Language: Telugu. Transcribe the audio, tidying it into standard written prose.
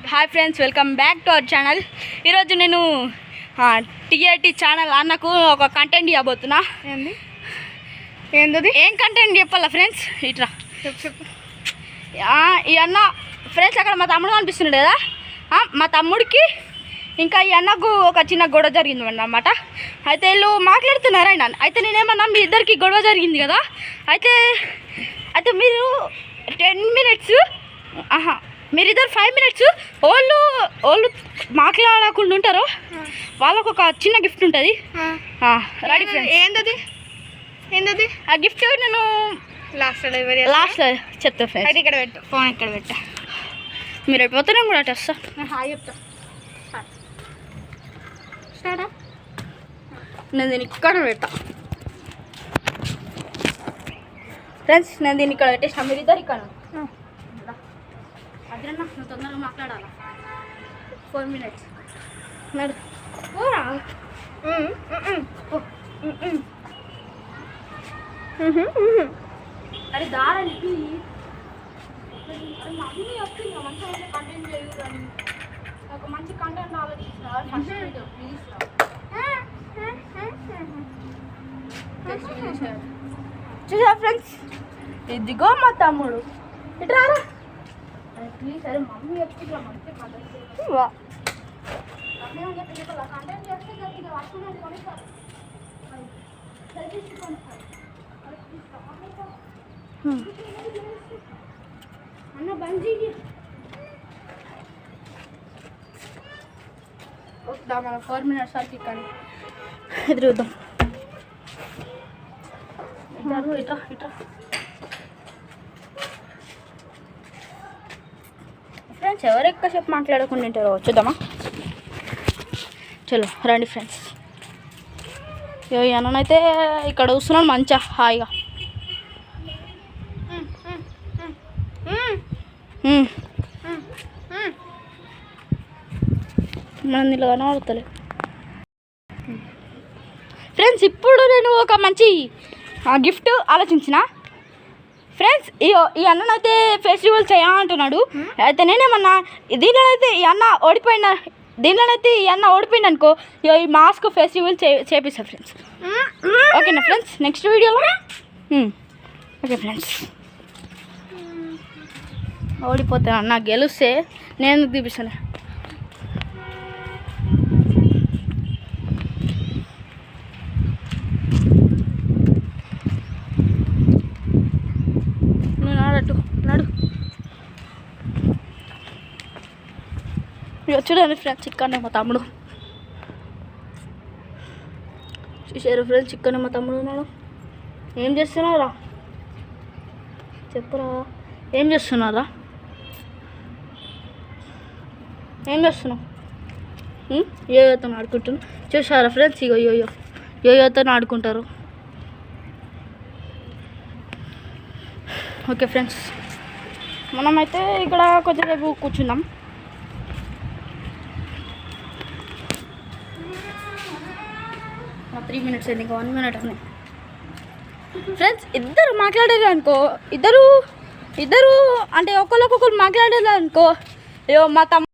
Hi friends, welcome back to our channel. ఈరోజు నేను టీఆర్టీ ఛానల్ అన్నకు ఒక కంటెంట్ ఇవ్వబోతున్నా. ఏంది ఏం కంటెంట్ చెప్పాలా ఫ్రెండ్స్? ఇట్లా చెప్పు. ఈ అన్న ఫ్రెండ్స్ అక్కడ మా తమ్ముడు కనిపిస్తున్నాడు కదా, మా తమ్ముడికి ఇంకా ఈ అన్నకు ఒక చిన్న గొడవ జరిగింది అన్నమాట. అయితే వీళ్ళు మాట్లాడుతున్నారు ఆయన. అయితే నేనేమన్నా మీ ఇద్దరికి గొడవ జరిగింది కదా, అయితే మీరు 10 minutes మీరిద్దరు 5 minutes వాళ్ళు మాట్లాడకుండా ఉంటారు. వాళ్ళకు ఒక చిన్న గిఫ్ట్ ఉంటుంది. Ready friends? ఏంటది ఆ గిఫ్ట్? నేను లాస్ట్లో చెప్తా ఫ్రెండ్స్. ఇక్కడ పెట్టు, ఫోన్ ఇక్కడ పెట్టా. మీరు అయిపోతే నేను కూడా వస్తా. హాయ్ చెప్తా. స్టార్టా? నేను దీన్ని ఇక్కడ పెట్టా ఫ్రెండ్స్. నేను దీన్ని ఇక్కడ పెట్టేసిన, మీరు ఇద్దరు ఇక్కడ. అదేనా నువ్వు తొందరగా మాట్లాడాలా? 4 minutes నడు పోరా. అరే దారానికి మమ్మీ వస్తుంది, మంచిగా కంటెంట్ చేయు కానీ ఒక మంచి కంటెంట్ ఆలోచించిన ప్లీజ్. చూసా ఫ్రెండ్స్, ఇదిగో మా తమ్ముడు. ఇట్రా ప్లీజ్. అరే మమ్మీ వచ్చి ఇట్లా మంచి కంటెంట్ చేస్తే గట్టిగా వస్తున్నది కొనిస్తారు. అన్న బంజీ వద్దా మన 4 minutes వరకు ఇక్కడ ఎదురుద్దాం. ఇట్రా ఇట్రా ఫ్రెండ్స్. ఎవరు ఎక్కువసేపు మాట్లాడకుండా ఉంటారో చూద్దామా? చలో రండి ఫ్రెండ్స్. అన్ననైతే ఇక్కడ చూస్తున్నాను మంచిగా హాయిగా. మనం ఇలా కనబడతలే ఫ్రెండ్స్. ఇప్పుడు నేను ఒక మంచి గిఫ్ట్ ఆలోచించిన ఫ్రెండ్స్. ఈ అన్ననైతే ఫెస్టివల్ చేయాలంటున్నాడు. అయితే నేనేమన్నా దీనిలోనైతే ఈ అన్న ఓడిపోయింది అనుకో, ఈ మాస్క్ ఫెస్టివల్ చేపిస్తా ఫ్రెండ్స్. ఓకేనా ఫ్రెండ్స్? నెక్స్ట్ వీడియోలో ఓకే ఫ్రెండ్స్. ఓడిపోతాను అన్న, గెలిస్తే నేను చూపిస్తాను. చూడండి ఫ్రెండ్స్, చిక్కనే మా తమ్ముడు. చూసారు ఫ్రెండ్స్, చిక్కనే మా తమ్ముడు ఉన్నాడు. ఏం చేస్తున్నారా చెప్పురా? ఏం చేస్తున్నారా? ఏం చేస్తున్నావు? యోయోతో ఆడుకుంటున్నాను. చూసారా ఫ్రెండ్స్? ఇగో యోయోతో ఆడుకుంటారు. ఓకే ఫ్రెండ్స్, మనమైతే ఇక్కడ కొద్దిసేపు కూర్చుందాం. త్రీ మినిట్స్ అయింది, ఇంకా 1 minute ఉంది ఫ్రెండ్స్. ఇద్దరు మాట్లాడారు అనుకో, ఇద్దరు అంటే ఒకరికొకరు మాట్లాడారు అనుకో, మా తమ్ముడు